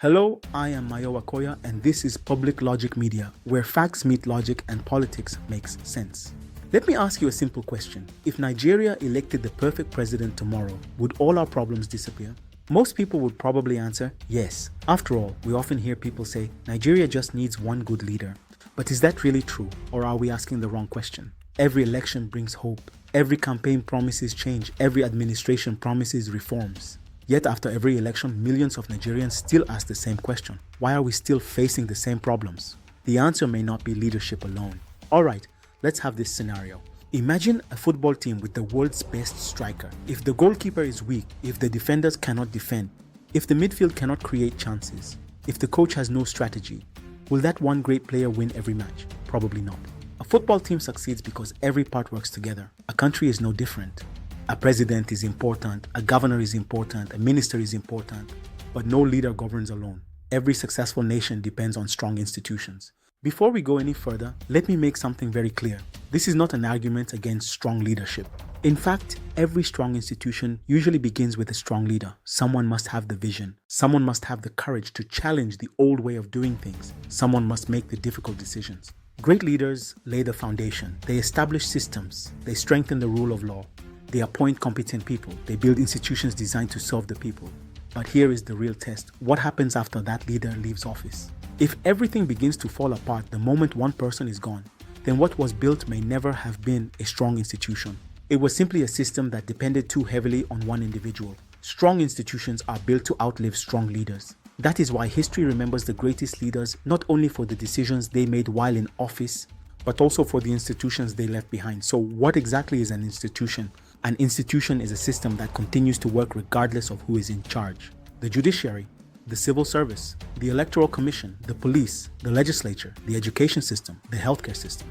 Hello, I am Mayowa Koya, and this is Public Logic Media, where facts meet logic and politics makes sense. Let me ask you a simple question. If Nigeria elected the perfect president tomorrow, would all our problems disappear? Most people would probably answer yes. After all, we often hear people say Nigeria just needs one good leader. But is that really true, or are we asking the wrong question? Every election brings hope. Every campaign promises change. Every administration promises reforms. Yet after every election, millions of Nigerians still ask the same question. Why are we still facing the same problems? The answer may not be leadership alone. Alright, let's have this scenario. Imagine a football team with the world's best striker. If the goalkeeper is weak, if the defenders cannot defend, if the midfield cannot create chances, if the coach has no strategy, will that one great player win every match? Probably not. A football team succeeds because every part works together. A country is no different. A president is important, a governor is important, a minister is important, but no leader governs alone. Every successful nation depends on strong institutions. Before we go any further, let me make something very clear. This is not an argument against strong leadership. In fact, every strong institution usually begins with a strong leader. Someone must have the vision. Someone must have the courage to challenge the old way of doing things. Someone must make the difficult decisions. Great leaders lay the foundation. They establish systems. They strengthen the rule of law. They appoint competent people. They build institutions designed to serve the people. But here is the real test. What happens after that leader leaves office? If everything begins to fall apart the moment one person is gone, then what was built may never have been a strong institution. It was simply a system that depended too heavily on one individual. Strong institutions are built to outlive strong leaders. That is why history remembers the greatest leaders not only for the decisions they made while in office, but also for the institutions they left behind. So what exactly is an institution? An institution is a system that continues to work regardless of who is in charge. The judiciary, the civil service, the electoral commission, the police, the legislature, the education system, the healthcare system.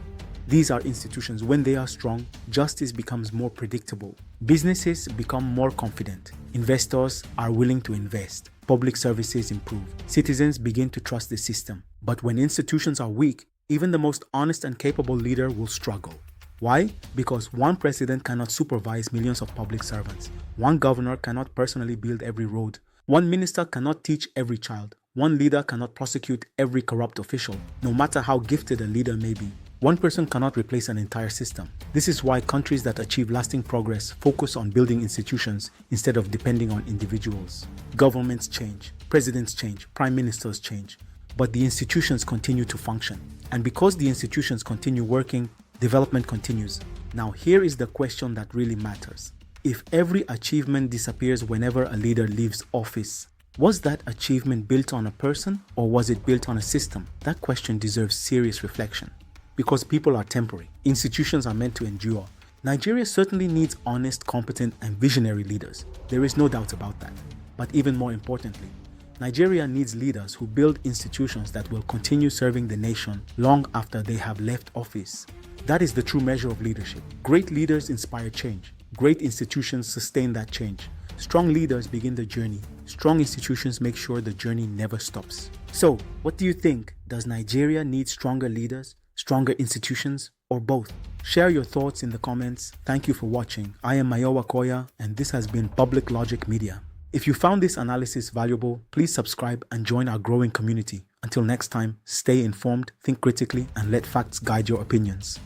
These are institutions. When they are strong, justice becomes more predictable. Businesses become more confident. Investors are willing to invest. Public services improve. Citizens begin to trust the system. But when institutions are weak, even the most honest and capable leader will struggle. Why? Because one president cannot supervise millions of public servants. One governor cannot personally build every road. One minister cannot teach every child. One leader cannot prosecute every corrupt official, no matter how gifted a leader may be. One person cannot replace an entire system. This is why countries that achieve lasting progress focus on building institutions instead of depending on individuals. Governments change, presidents change, prime ministers change, but the institutions continue to function. And because the institutions continue working, development continues. Now here is the question that really matters. If every achievement disappears whenever a leader leaves office, was that achievement built on a person or was it built on a system? That question deserves serious reflection. Because people are temporary, institutions are meant to endure. Nigeria certainly needs honest, competent, and visionary leaders. There is no doubt about that. But even more importantly, Nigeria needs leaders who build institutions that will continue serving the nation long after they have left office. That is the true measure of leadership. Great leaders inspire change. Great institutions sustain that change. Strong leaders begin the journey. Strong institutions make sure the journey never stops. So, what do you think? Does Nigeria need stronger leaders, stronger institutions, or both? Share your thoughts in the comments. Thank you for watching. I am Mayowa Koya, and this has been Public Logic Media. If you found this analysis valuable, please subscribe and join our growing community. Until next time, stay informed, think critically, and let facts guide your opinions.